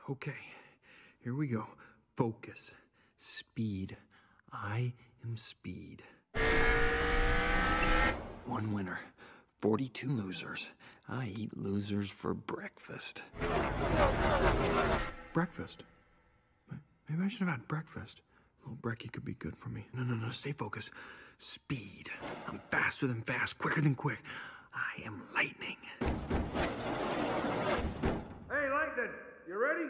Okay, here we go. Focus. Speed. I am speed. One winner, 42 losers. I eat losers for breakfast. Breakfast? Maybe I should have had breakfast. A little brekkie could be good for me. No, stay focused. Speed. I'm faster than fast, quicker than quick. I am lightning. Hey, Langdon, you ready?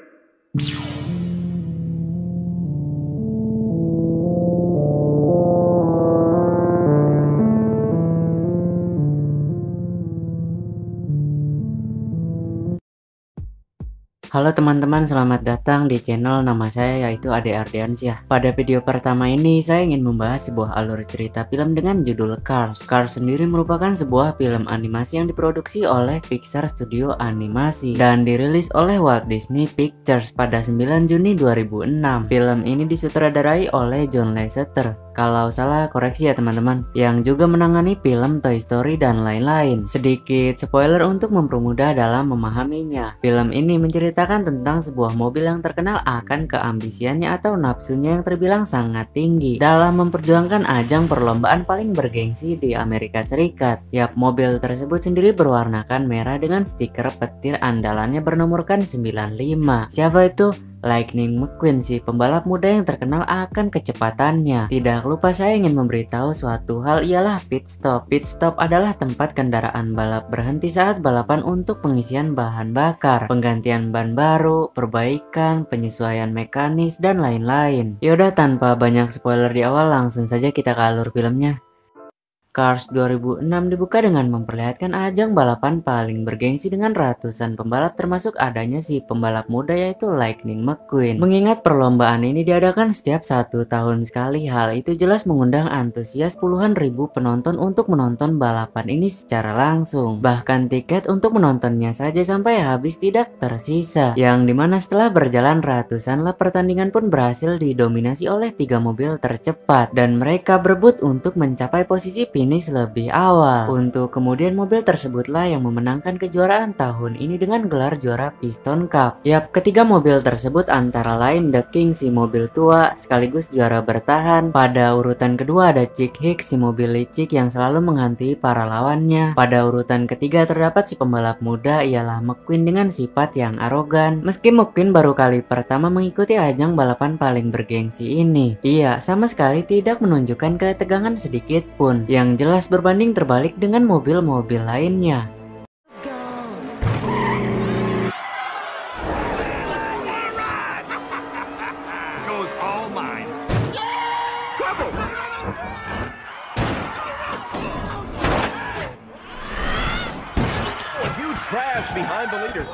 Halo teman-teman, selamat datang di channel nama saya yaitu Ade Ardiansyah. Pada video pertama ini saya ingin membahas sebuah alur cerita film dengan judul Cars. Cars sendiri merupakan sebuah film animasi yang diproduksi oleh Pixar Studio Animasi dan dirilis oleh Walt Disney Pictures pada 9 Juni 2006. Film ini disutradarai oleh John Lasseter. Kalau salah koreksi ya teman-teman, yang juga menangani film Toy Story dan lain-lain. Sedikit spoiler untuk mempermudah dalam memahaminya. Film ini menceritakan tentang sebuah mobil yang terkenal akan keambisiannya atau nafsunya yang terbilang sangat tinggi dalam memperjuangkan ajang perlombaan paling bergengsi di Amerika Serikat. Yap, mobil tersebut sendiri berwarnakan merah dengan stiker petir andalannya bernomorkan 95. Siapa itu? Lightning McQueen, si pembalap muda yang terkenal akan kecepatannya. Tidak lupa saya ingin memberitahu suatu hal, ialah pit stop. Pit stop adalah tempat kendaraan balap berhenti saat balapan untuk pengisian bahan bakar, penggantian ban baru, perbaikan, penyesuaian mekanis, dan lain-lain. Yaudah, tanpa banyak spoiler di awal, langsung saja kita ke alur filmnya. Cars 2006 dibuka dengan memperlihatkan ajang balapan paling bergengsi dengan ratusan pembalap, termasuk adanya si pembalap muda yaitu Lightning McQueen. Mengingat perlombaan ini diadakan setiap 1 tahun sekali, hal itu jelas mengundang antusias puluhan ribu penonton untuk menonton balapan ini secara langsung. Bahkan tiket untuk menontonnya saja sampai habis tidak tersisa, yang dimana setelah berjalan ratusan lap, pertandingan pun berhasil didominasi oleh 3 mobil tercepat dan mereka berebut untuk mencapai posisi finish lebih awal. Untuk kemudian mobil tersebutlah yang memenangkan kejuaraan tahun ini dengan gelar juara Piston Cup. Yap, ketiga mobil tersebut antara lain The King, si mobil tua sekaligus juara bertahan. Pada urutan kedua ada Chick Hicks, si mobil licik yang selalu menghantui para lawannya. Pada urutan ketiga terdapat si pembalap muda, ialah McQueen dengan sifat yang arogan. Meski McQueen baru kali pertama mengikuti ajang balapan paling bergengsi ini, ia sama sekali tidak menunjukkan ketegangan sedikit pun, yang jelas berbanding terbalik dengan mobil-mobil lainnya. Crash behind the leader.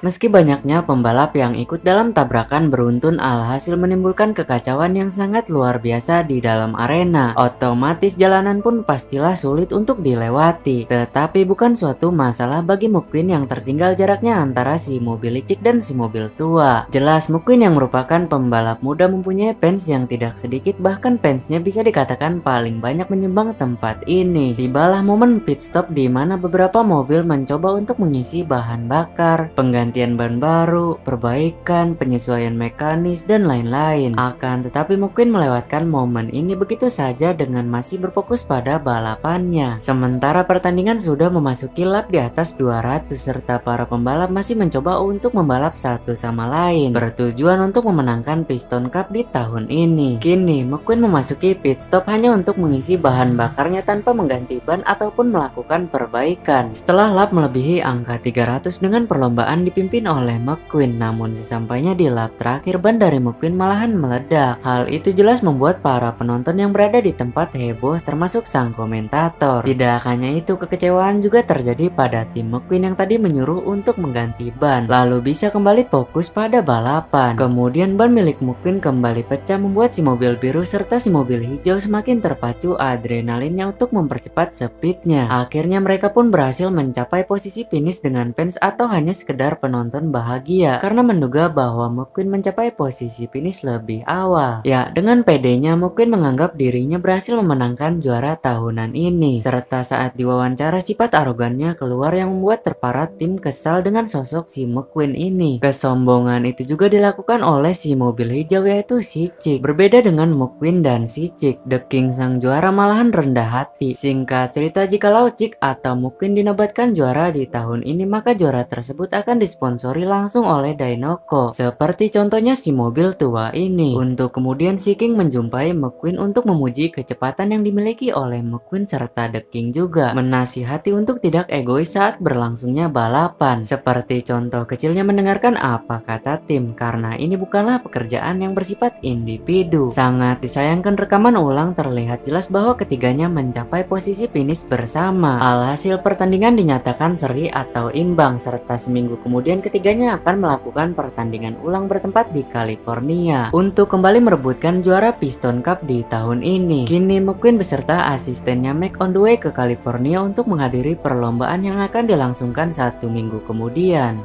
Meski banyaknya pembalap yang ikut dalam tabrakan beruntun, alhasil menimbulkan kekacauan yang sangat luar biasa di dalam arena. Otomatis jalanan pun pastilah sulit untuk dilewati. Tetapi bukan suatu masalah bagi McQueen yang tertinggal jaraknya antara si mobil licik dan si mobil tua. Jelas McQueen yang merupakan pembalap muda mempunyai fans yang tidak sedikit, bahkan fansnya bisa dikatakan paling banyak menyumbang tempat ini. Tibalah momen pit stop di mana beberapa mobil mencoba untuk mengisi bahan bakar, penggantian ban baru, perbaikan, penyesuaian mekanis, dan lain-lain. Akan tetapi McQueen melewatkan momen ini begitu saja dengan masih berfokus pada balapannya. Sementara pertandingan sudah memasuki lap di atas 200 serta para pembalap masih mencoba untuk membalap satu sama lain, bertujuan untuk memenangkan Piston Cup di tahun ini. Kini McQueen memasuki pit stop hanya untuk mengisi bahan bakarnya tanpa mengganti ban ataupun melakukan perbaikan. Setelah lap melebihi angka 300 dengan perlombaan dipimpin oleh McQueen, namun sesampainya di lap terakhir ban dari McQueen malahan meledak. Hal itu jelas membuat para penonton yang berada di tempat heboh, termasuk sang komentator. Tidak hanya itu, kekecewaan juga terjadi pada tim McQueen yang tadi menyuruh untuk mengganti ban, lalu bisa kembali fokus pada balapan. Kemudian ban milik McQueen kembali pecah, membuat si mobil biru serta si mobil hijau semakin terpacu adrenalinnya untuk mempercepat speednya. Akhirnya mereka pun berhasil mencapai posisi finish dengan fans atau hanya sekedar penonton bahagia karena menduga bahwa McQueen mencapai posisi finish lebih awal. Ya, dengan pedenya McQueen menganggap dirinya berhasil memenangkan juara tahunan ini. Serta saat diwawancara sifat arogannya keluar yang membuat para tim kesal dengan sosok si McQueen ini. Kesombongan itu juga dilakukan oleh si mobil hijau yaitu si Chick. Berbeda dengan McQueen dan si Chick, The King sang juara malahan rendah hati. Singkat cerita, jikalau Chick atau McQueen dinobatkan juara di tahun ini, maka juara tersebut akan disponsori langsung oleh Dinoco. Seperti contohnya si mobil tua ini. Untuk kemudian si King menjumpai McQueen untuk memuji kecepatan yang dimiliki oleh McQueen serta The King juga menasihati untuk tidak egois saat berlangsungnya balapan. Seperti contoh kecilnya mendengarkan apa kata tim, karena ini bukanlah pekerjaan yang bersifat individu. Sangat disayangkan rekaman ulang terlihat jelas bahwa ketiganya mencapai posisi finish bersama. Alhasil pertandingan dinyatakan seri atau imbang, serta seminggu kemudian ketiganya akan melakukan pertandingan ulang bertempat di California untuk kembali merebutkan juara Piston Cup di tahun ini. Kini McQueen beserta asistennya Mac on the way ke California untuk menghadiri perlombaan yang akan dilangsungkan 1 minggu kemudian.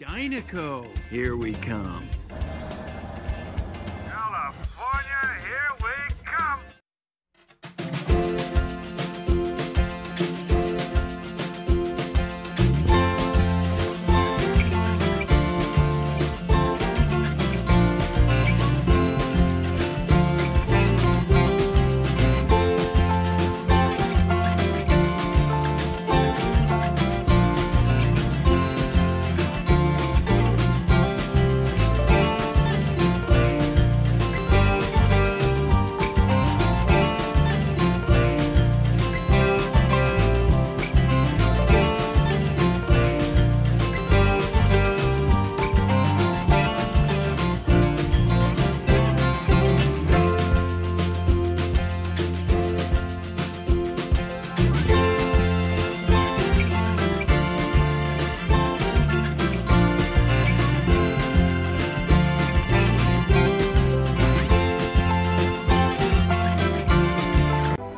Dinoco, here we come. California, here we come.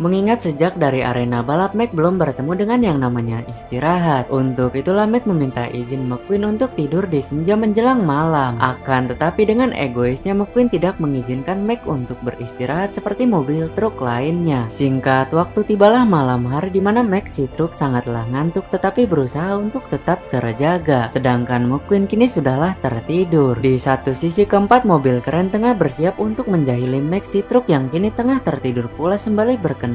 Mengingat sejak dari arena balap Mac belum bertemu dengan yang namanya istirahat. Untuk itulah Mac meminta izin McQueen untuk tidur di senja menjelang malam. Akan tetapi dengan egoisnya McQueen tidak mengizinkan Mac untuk beristirahat seperti mobil truk lainnya. Singkat waktu tibalah malam hari di mana Mac si truk sangatlah ngantuk tetapi berusaha untuk tetap terjaga. Sedangkan McQueen kini sudahlah tertidur. Di satu sisi keempat mobil keren tengah bersiap untuk menjahili Mac si truk yang kini tengah tertidur pula sembari berkendara.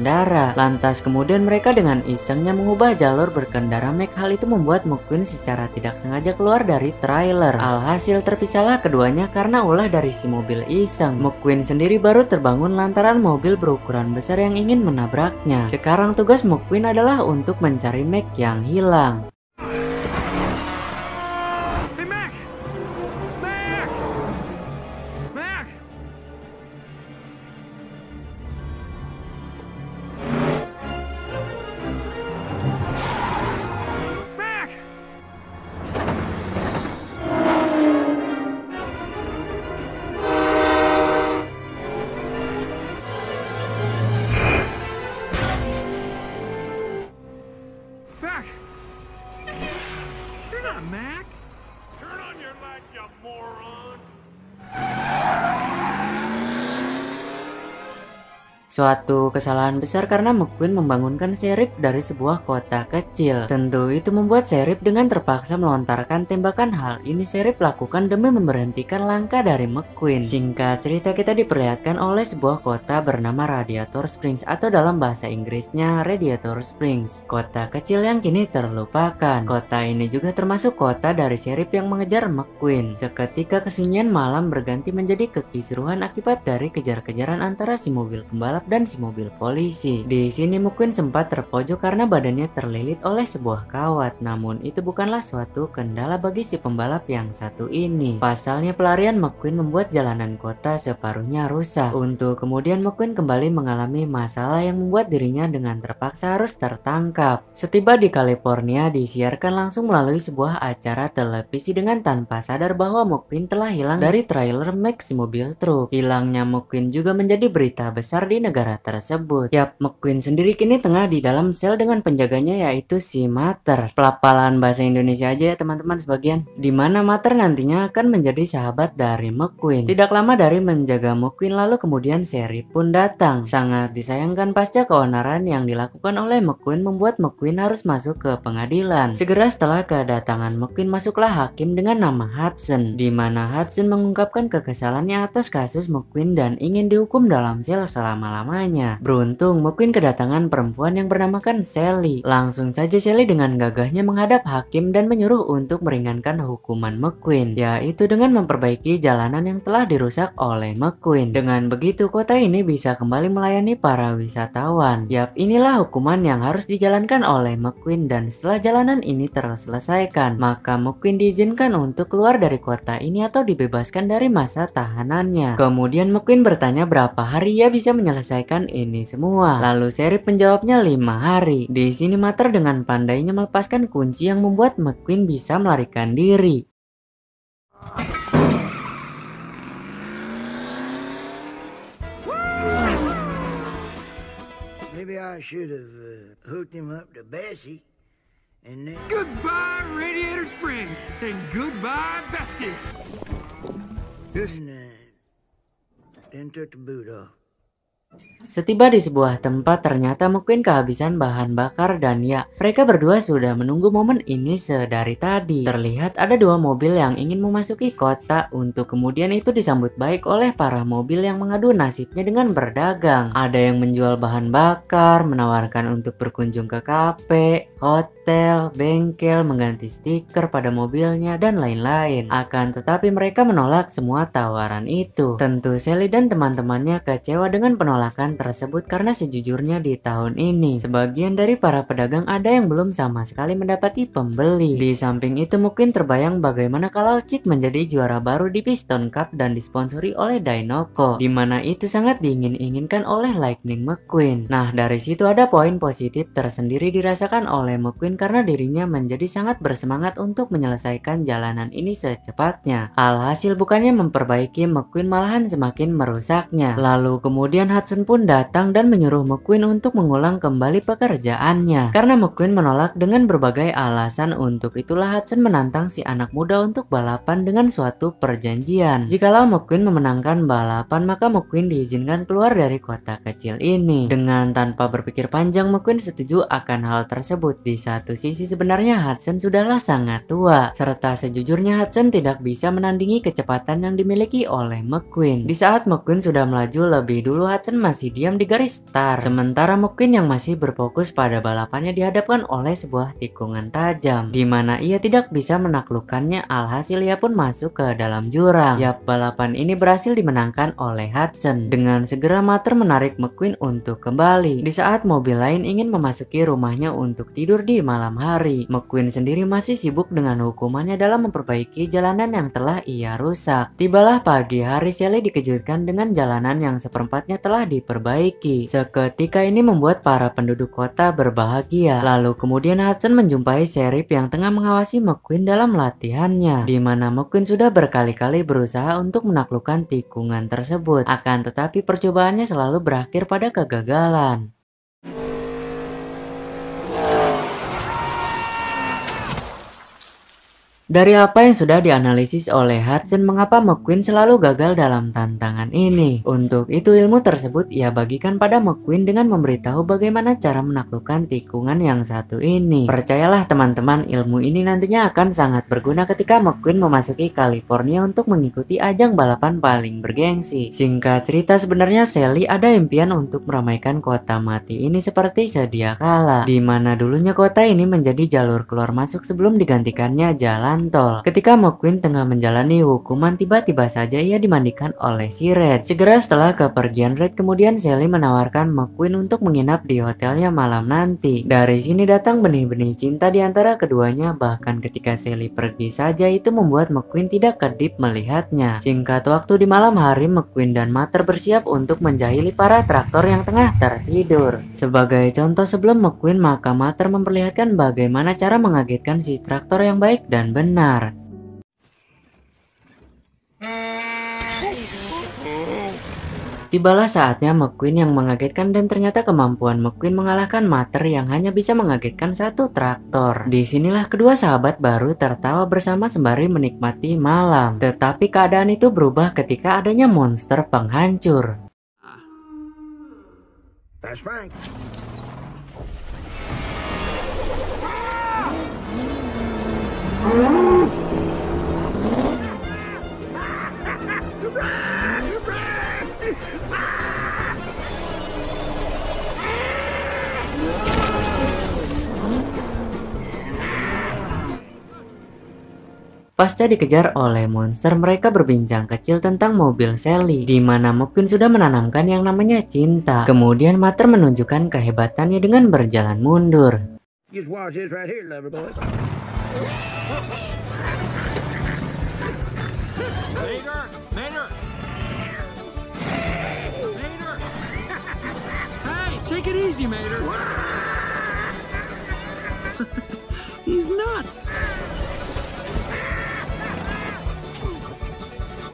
Lantas kemudian mereka dengan isengnya mengubah jalur berkendara Mac. Hal itu membuat McQueen secara tidak sengaja keluar dari trailer. Alhasil terpisahlah keduanya karena ulah dari si mobil iseng. McQueen sendiri baru terbangun lantaran mobil berukuran besar yang ingin menabraknya. Sekarang tugas McQueen adalah untuk mencari Mac yang hilang. Hey, Mac! Mac! Mac! Mac! Mac! You're not Mac! Turn on your light, you moron. Suatu kesalahan besar karena McQueen membangunkan Sheriff dari sebuah kota kecil. Tentu itu membuat Sheriff dengan terpaksa melontarkan tembakan. Hal ini Sheriff lakukan demi memberhentikan langkah dari McQueen. Singkat cerita kita diperlihatkan oleh sebuah kota bernama Radiator Springs atau dalam bahasa Inggrisnya Radiator Springs. Kota kecil yang kini terlupakan. Kota ini juga termasuk kota dari Sheriff yang mengejar McQueen. Seketika kesunyian malam berganti menjadi kekisruhan akibat dari kejar-kejaran antara si mobil pembalap dan si mobil polisi. Di sini McQueen sempat terpojok karena badannya terlilit oleh sebuah kawat. Namun itu bukanlah suatu kendala bagi si pembalap yang satu ini. Pasalnya pelarian McQueen membuat jalanan kota separuhnya rusak. Untuk kemudian McQueen kembali mengalami masalah yang membuat dirinya dengan terpaksa harus tertangkap. Setiba di California disiarkan langsung melalui sebuah acara televisi dengan tanpa sadar bahwa McQueen telah hilang dari trailer Mac si mobil truk. Hilangnya McQueen juga menjadi berita besar di negara negara tersebut. Yap, McQueen sendiri kini tengah di dalam sel dengan penjaganya yaitu si Mater. Pelafalan bahasa Indonesia aja ya teman-teman sebagian. Dimana Mater nantinya akan menjadi sahabat dari McQueen. Tidak lama dari menjaga McQueen lalu kemudian Sheriff pun datang. Sangat disayangkan pasca keonaran yang dilakukan oleh McQueen membuat McQueen harus masuk ke pengadilan. Segera setelah kedatangan McQueen masuklah hakim dengan nama Hudson. Dimana Hudson mengungkapkan kekesalannya atas kasus McQueen dan ingin dihukum dalam sel selama-lamanya. Beruntung McQueen kedatangan perempuan yang bernamakan Sally. Langsung saja Sally dengan gagahnya menghadap hakim dan menyuruh untuk meringankan hukuman McQueen, yaitu dengan memperbaiki jalanan yang telah dirusak oleh McQueen. Dengan begitu kota ini bisa kembali melayani para wisatawan. Yap, inilah hukuman yang harus dijalankan oleh McQueen dan setelah jalanan ini terselesaikan, maka McQueen diizinkan untuk keluar dari kota ini atau dibebaskan dari masa tahanannya. Kemudian McQueen bertanya berapa hari ia bisa menyelesaikan ini semua. Lalu Sheriff menjawabnya 5 hari. Di sini Mater dengan pandainya melepaskan kunci yang membuat McQueen bisa melarikan diri. Maybe I should have hooked him up to Bessie and then... Goodbye, Radiator Springs, and goodbye, Bessie. Then took the boot off. Setiba di sebuah tempat ternyata McQueen kehabisan bahan bakar dan ya, mereka berdua sudah menunggu momen ini sedari tadi. Terlihat ada 2 mobil yang ingin memasuki kota untuk kemudian itu disambut baik oleh para mobil yang mengadu nasibnya dengan berdagang. Ada yang menjual bahan bakar, menawarkan untuk berkunjung ke kafe, hotel, bengkel, mengganti stiker pada mobilnya, dan lain-lain. Akan tetapi mereka menolak semua tawaran itu. Tentu Sally dan teman-temannya kecewa dengan penolakan tersebut karena sejujurnya di tahun ini sebagian dari para pedagang ada yang belum sama sekali mendapati pembeli. Di samping itu mungkin terbayang bagaimana kalau Chick menjadi juara baru di Piston Cup dan disponsori oleh Dinoco, dimana itu sangat diingin-inginkan oleh Lightning McQueen. Nah, dari situ ada poin positif tersendiri dirasakan oleh McQueen karena dirinya menjadi sangat bersemangat untuk menyelesaikan jalanan ini secepatnya. Alhasil bukannya memperbaiki, McQueen malahan semakin merusaknya. Lalu kemudian Hudson pun datang dan menyuruh McQueen untuk mengulang kembali pekerjaannya. Karena McQueen menolak dengan berbagai alasan, untuk itulah Hudson menantang si anak muda untuk balapan dengan suatu perjanjian. Jikalau McQueen memenangkan balapan, maka McQueen diizinkan keluar dari kota kecil ini. Dengan tanpa berpikir panjang, McQueen setuju akan hal tersebut. Di satu sisi sebenarnya Hudson sudahlah sangat tua, serta sejujurnya Hudson tidak bisa menandingi kecepatan yang dimiliki oleh McQueen. Di saat McQueen sudah melaju lebih dulu, Hudson masih diam di garis start. Sementara McQueen yang masih berfokus pada balapannya dihadapkan oleh sebuah tikungan tajam, di mana ia tidak bisa menaklukkannya. Alhasil ia pun masuk ke dalam jurang. Yap, balapan ini berhasil dimenangkan oleh Hudson. Dengan segera Mater menarik McQueen untuk kembali. Di saat mobil lain ingin memasuki rumahnya untuk tidur di malam hari, McQueen sendiri masih sibuk dengan hukumannya dalam memperbaiki jalanan yang telah ia rusak. Tibalah pagi hari, Sally dikejutkan dengan jalanan yang seperempatnya telah diperbaiki. Seketika ini membuat para penduduk kota berbahagia. Lalu kemudian Hudson menjumpai Sheriff yang tengah mengawasi McQueen dalam latihannya, di mana McQueen sudah berkali-kali berusaha untuk menaklukkan tikungan tersebut. Akan tetapi percobaannya selalu berakhir pada kegagalan. Dari apa yang sudah dianalisis oleh Hudson, mengapa McQueen selalu gagal dalam tantangan ini. Untuk itu ilmu tersebut ia bagikan pada McQueen dengan memberitahu bagaimana cara menaklukkan tikungan yang satu ini. Percayalah teman-teman, ilmu ini nantinya akan sangat berguna ketika McQueen memasuki California untuk mengikuti ajang balapan paling bergengsi. Singkat cerita, sebenarnya Sally ada impian untuk meramaikan kota mati ini seperti sedia kala, di mana dulunya kota ini menjadi jalur keluar masuk sebelum digantikannya jalan tol. Ketika McQueen tengah menjalani hukuman, tiba-tiba saja ia dimandikan oleh si Red. Segera setelah kepergian Red, kemudian Sally menawarkan McQueen untuk menginap di hotelnya malam nanti. Dari sini datang benih-benih cinta di antara keduanya, bahkan ketika Sally pergi saja itu membuat McQueen tidak kedip melihatnya. Singkat waktu di malam hari, McQueen dan Mater bersiap untuk menjahili para traktor yang tengah tertidur. Sebagai contoh sebelum McQueen, maka Mater memperlihatkan bagaimana cara mengagetkan si traktor yang baik dan benar. Tibalah saatnya McQueen yang mengagetkan dan ternyata kemampuan McQueen mengalahkan Mater yang hanya bisa mengagetkan satu traktor. Disinilah kedua sahabat baru tertawa bersama sembari menikmati malam. Tetapi keadaan itu berubah ketika adanya monster penghancur. That's Frank. Pasca dikejar oleh monster, mereka berbincang kecil tentang mobil Sally, di mana McQueen sudah menanamkan yang namanya cinta. Kemudian Mater menunjukkan kehebatannya dengan berjalan mundur. Just watch this right here, lover boy. Mater! Mater! Mater! Hey, take it easy, Mater! He's nuts!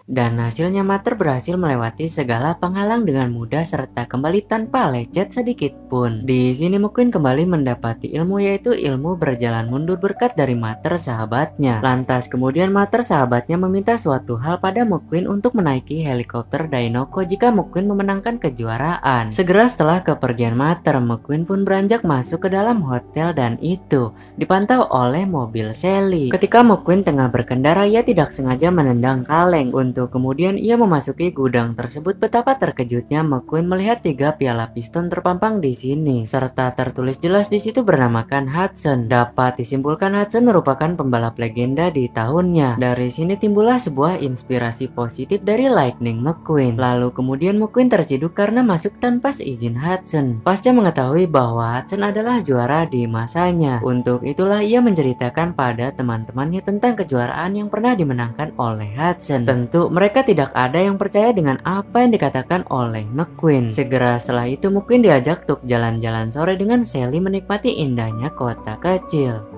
Dan hasilnya Mater berhasil melewati segala penghalang dengan mudah serta kembali tanpa lecet sedikit pun. Di sini McQueen kembali mendapati ilmu, yaitu ilmu berjalan mundur berkat dari Mater sahabatnya. Lantas kemudian Mater sahabatnya meminta suatu hal pada McQueen untuk menaiki helikopter Dinoco jika McQueen memenangkan kejuaraan. Segera setelah kepergian Mater, McQueen pun beranjak masuk ke dalam hotel dan itu dipantau oleh mobil Sally. Ketika McQueen tengah berkendara, ia tidak sengaja menendang kaleng. Untuk kemudian ia memasuki gudang tersebut. Betapa terkejutnya McQueen melihat 3 piala piston terpampang di sini, serta tertulis jelas di situ bernamakan Hudson. Dapat disimpulkan Hudson merupakan pembalap legenda di tahunnya. Dari sini timbullah sebuah inspirasi positif dari Lightning McQueen. Lalu kemudian McQueen terciduk karena masuk tanpa seizin Hudson. Pasca mengetahui bahwa Hudson adalah juara di masanya. Untuk itulah ia menceritakan pada teman-temannya tentang kejuaraan yang pernah dimenangkan oleh Hudson. Tentu mereka tidak ada yang percaya dengan apa yang dikatakan oleh McQueen. Segera setelah itu McQueen diajak untuk jalan-jalan sore dengan Sally menikmati indahnya kota kecil.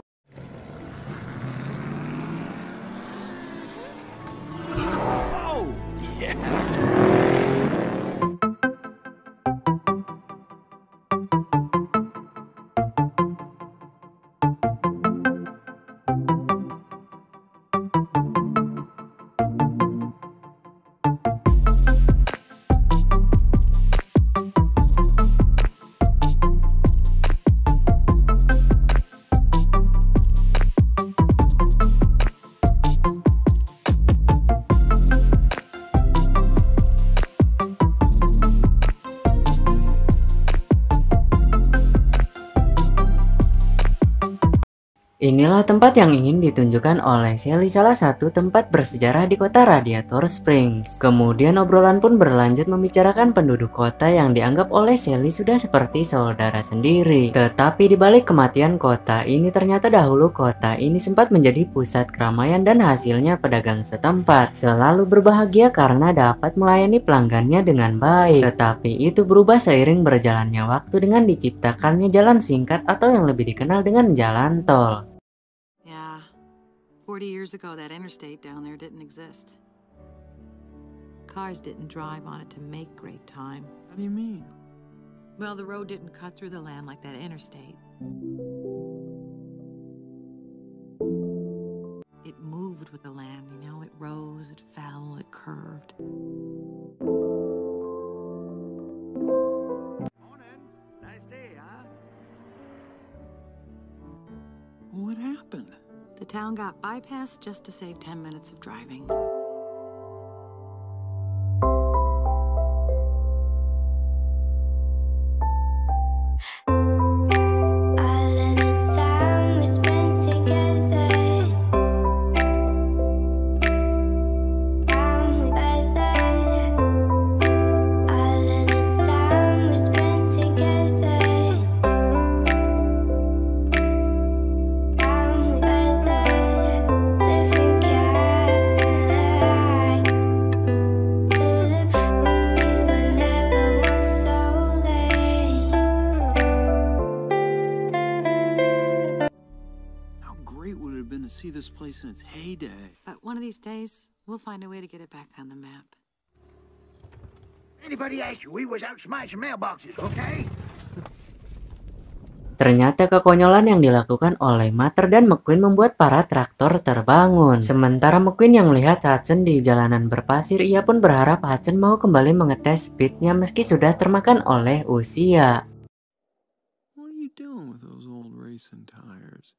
Inilah tempat yang ingin ditunjukkan oleh Sally, salah satu tempat bersejarah di kota Radiator Springs. Kemudian obrolan pun berlanjut membicarakan penduduk kota yang dianggap oleh Sally sudah seperti saudara sendiri. Tetapi di balik kematian kota ini, ternyata dahulu kota ini sempat menjadi pusat keramaian dan hasilnya pedagang setempat selalu berbahagia karena dapat melayani pelanggannya dengan baik. Tetapi itu berubah seiring berjalannya waktu dengan diciptakannya jalan singkat atau yang lebih dikenal dengan jalan tol. 40 years ago, that interstate down there didn't exist. Cars didn't drive on it to make great time. What do you mean? Well, the road didn't cut through the land like that interstate. It moved with the land, you know, it rose, it fell, it curved. Morning. Nice day, huh? What happened? The town got bypassed just to save 10 minutes of driving. See this place in its heyday. But one of these days, we'll find a way to get it back on the map. Anybody ask you, we was out smashing mailboxes, okay? Ternyata kekonyolan yang dilakukan oleh Mater dan McQueen membuat para traktor terbangun. Sementara McQueen yang melihat Hudson di jalanan berpasir, ia pun berharap Hudson mau kembali mengetes speednya meski sudah termakan oleh usia. What are you doing with those old racing tires?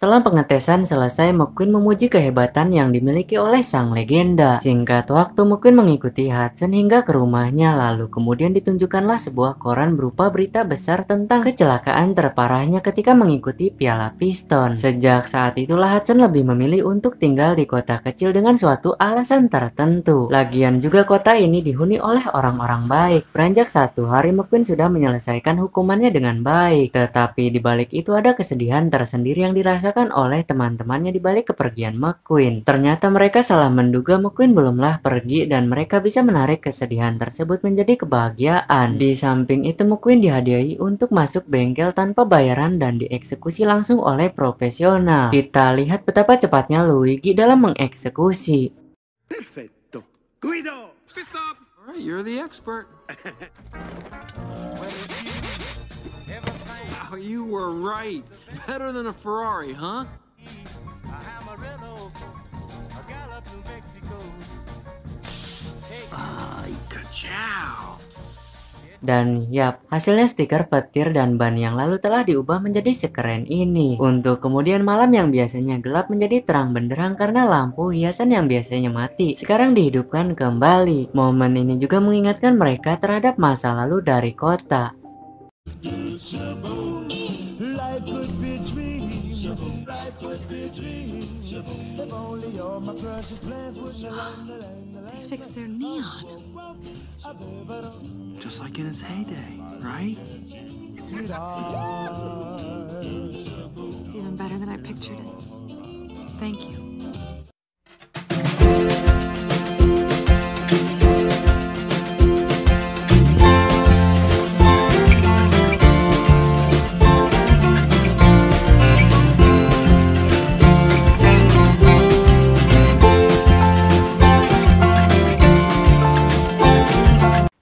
Setelah pengetesan selesai, McQueen memuji kehebatan yang dimiliki oleh sang legenda. Singkat waktu, McQueen mengikuti Hudson hingga ke rumahnya, lalu kemudian ditunjukkanlah sebuah koran berupa berita besar tentang kecelakaan terparahnya ketika mengikuti Piala Piston. Sejak saat itulah Hudson lebih memilih untuk tinggal di kota kecil dengan suatu alasan tertentu. Lagian juga kota ini dihuni oleh orang-orang baik. Beranjak satu hari, McQueen sudah menyelesaikan hukumannya dengan baik. Tetapi di balik itu ada kesedihan tersendiri yang dirasakan oleh teman-temannya di balik kepergian McQueen. Ternyata mereka salah menduga McQueen belumlah pergi dan mereka bisa menarik kesedihan tersebut menjadi kebahagiaan. Di samping itu McQueen dihadiahi untuk masuk bengkel tanpa bayaran dan dieksekusi langsung oleh profesional. Kita lihat betapa cepatnya Luigi dalam mengeksekusi. Perfetto. Guido! Stop! All right, you're the expert. Oh, you were right. Better than a Ferrari, huh? Ay, ka-chow! Dan yap, hasilnya stiker petir dan ban yang lalu telah diubah menjadi sekeren ini. Untuk kemudian malam yang biasanya gelap menjadi terang benderang karena lampu hiasan yang biasanya mati sekarang dihidupkan kembali. Momen ini juga mengingatkan mereka terhadap masa lalu dari kota. They fixed their neon. Just like in its heyday, right? It's even better than I pictured it. Thank you.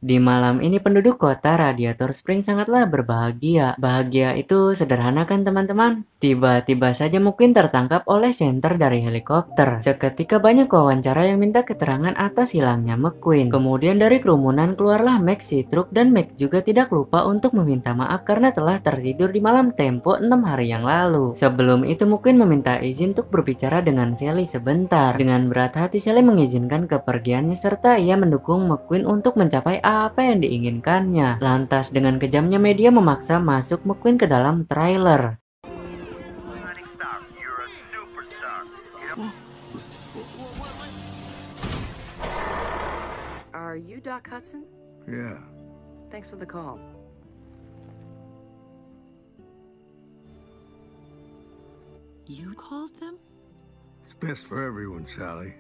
Di malam ini penduduk kota Radiator Springs sangatlah berbahagia. Bahagia itu sederhana kan teman-teman? Tiba-tiba saja McQueen tertangkap oleh senter dari helikopter. Seketika banyak wawancara yang minta keterangan atas hilangnya McQueen. Kemudian dari kerumunan keluarlah Mac si truk dan Mac juga tidak lupa untuk meminta maaf karena telah tertidur di malam tempo 6 hari yang lalu. Sebelum itu McQueen meminta izin untuk berbicara dengan Sally sebentar. Dengan berat hati Sally mengizinkan kepergiannya serta ia mendukung McQueen untuk mencapai apa yang diinginkannya. Lantas dengan kejamnya media memaksa masuk McQueen ke dalam trailer. Are you Doc Hudson? Yeah. Thanks for the call. You called them? It's best for everyone, Sally.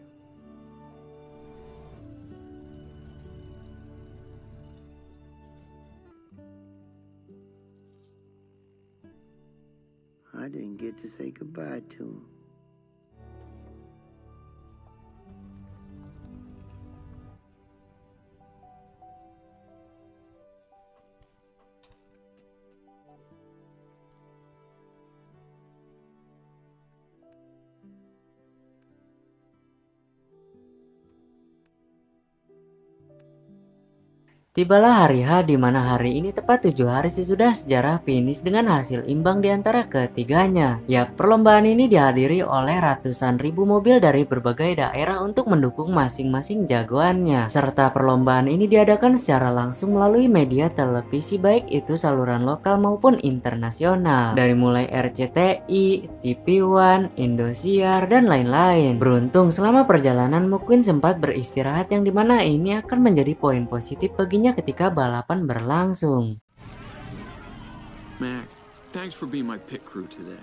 I didn't get to say goodbye to him. Tibalah hari H di mana hari ini tepat 7 hari sesudah sejarah finish dengan hasil imbang di antara ketiganya. Ya, perlombaan ini dihadiri oleh ratusan ribu mobil dari berbagai daerah untuk mendukung masing-masing jagoannya. Serta perlombaan ini diadakan secara langsung melalui media televisi baik itu saluran lokal maupun internasional. Dari mulai RCTI, TV One, Indosiar, dan lain-lain. Beruntung selama perjalanan McQueen sempat beristirahat yang dimana ini akan menjadi poin positif baginya ketika balapan berlangsung. Mac, thanks for being my pit crew today.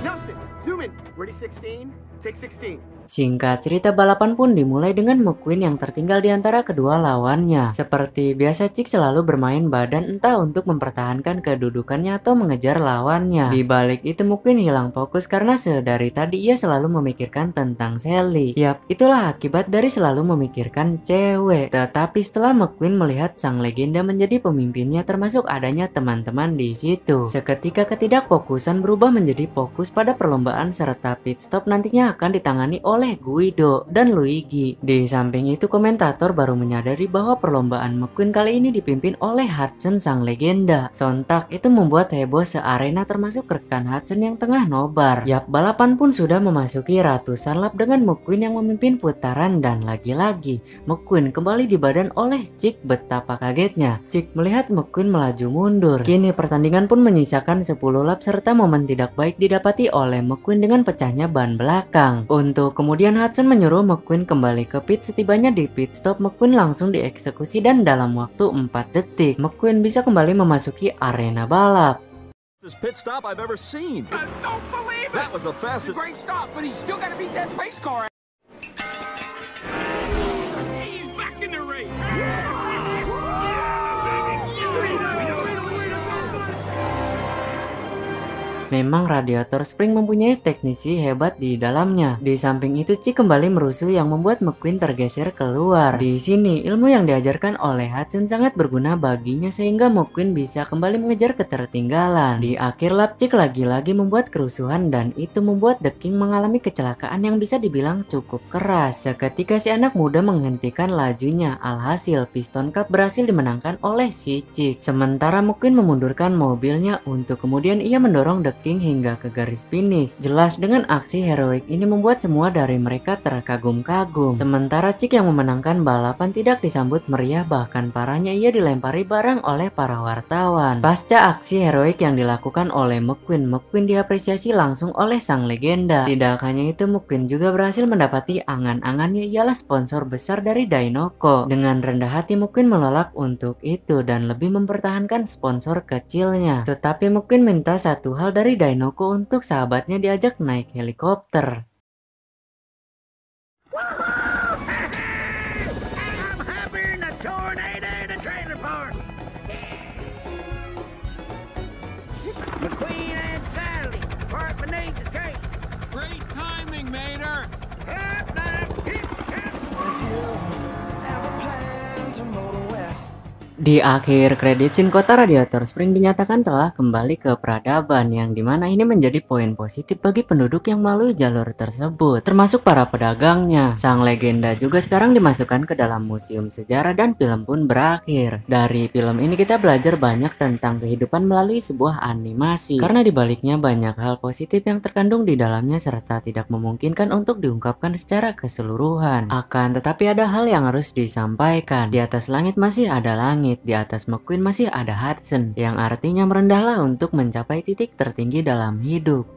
Nelson, zoom in. Ready 16? Take 16. Singkat cerita, balapan pun dimulai dengan McQueen yang tertinggal di antara kedua lawannya. Seperti biasa, Chick selalu bermain badan entah untuk mempertahankan kedudukannya atau mengejar lawannya. Di balik itu McQueen hilang fokus karena sedari tadi ia selalu memikirkan tentang Sally. Yap, itulah akibat dari selalu memikirkan cewek. Tetapi setelah McQueen melihat sang legenda menjadi pemimpinnya termasuk adanya teman-teman di situ, seketika ketidakfokusan berubah menjadi fokus pada perlombaan serta pit stop nantinya akan ditangani oleh Guido dan Luigi. Di samping itu, komentator baru menyadari bahwa perlombaan McQueen kali ini dipimpin oleh Hudson sang legenda. Sontak itu membuat heboh searena termasuk rekan Hudson yang tengah nobar. Yap, balapan pun sudah memasuki ratusan lap dengan McQueen yang memimpin putaran dan lagi-lagi McQueen kembali dibadan oleh Chick. Betapa kagetnya Chick melihat McQueen melaju mundur. Kini pertandingan pun menyisakan 10 lap serta momen tidak baik didapati oleh McQueen dengan pecahnya ban belakang. Untuk kemudian Hudson menyuruh McQueen kembali ke pit. Setibanya di pit stop, McQueen langsung dieksekusi dan dalam waktu 4 detik McQueen bisa kembali memasuki arena balap. This pit stop I've ever seen. I don't believe it! That was the fastest. Great stop, but he's still got to beat that race car. He's back in the race. Memang radiator spring mempunyai teknisi hebat di dalamnya. Di samping itu, Chick kembali merusuh yang membuat McQueen tergeser keluar. Di sini, ilmu yang diajarkan oleh Hudson sangat berguna baginya sehingga McQueen bisa kembali mengejar ketertinggalan. Di akhir lap, Chick lagi-lagi membuat kerusuhan dan itu membuat The King mengalami kecelakaan yang bisa dibilang cukup keras. Seketika si anak muda menghentikan lajunya. Alhasil, Piston Cup berhasil dimenangkan oleh si Chick. Sementara McQueen memundurkan mobilnya untuk kemudian ia mendorong The King hingga ke garis finish. Jelas dengan aksi heroik ini membuat semua dari mereka terkagum-kagum. Sementara Chick yang memenangkan balapan tidak disambut meriah, bahkan parahnya ia dilempari barang oleh para wartawan. Pasca aksi heroik yang dilakukan oleh McQueen diapresiasi langsung oleh sang legenda. Tidak hanya itu, McQueen juga berhasil mendapati angan-angannya ialah sponsor besar dari Dinoco. Dengan rendah hati McQueen menolak untuk itu dan lebih mempertahankan sponsor kecilnya. Tetapi McQueen minta satu hal dari Dinoco untuk sahabatnya diajak naik helikopter. I'm happier than a tornado in a trailer park. McQueen and Sally parked beneath the tree. Great timing, Mater. Di akhir kredit scene, kota Radiator Spring dinyatakan telah kembali ke peradaban, yang dimana ini menjadi poin positif bagi penduduk yang melalui jalur tersebut, termasuk para pedagangnya. Sang legenda juga sekarang dimasukkan ke dalam museum sejarah dan film pun berakhir. Dari film ini kita belajar banyak tentang kehidupan melalui sebuah animasi, karena dibaliknya banyak hal positif yang terkandung di dalamnya serta tidak memungkinkan untuk diungkapkan secara keseluruhan. Akan tetapi ada hal yang harus disampaikan. Di atas langit masih ada langit. Di atas McQueen masih ada Hudson, yang artinya merendahlah untuk mencapai titik tertinggi dalam hidup.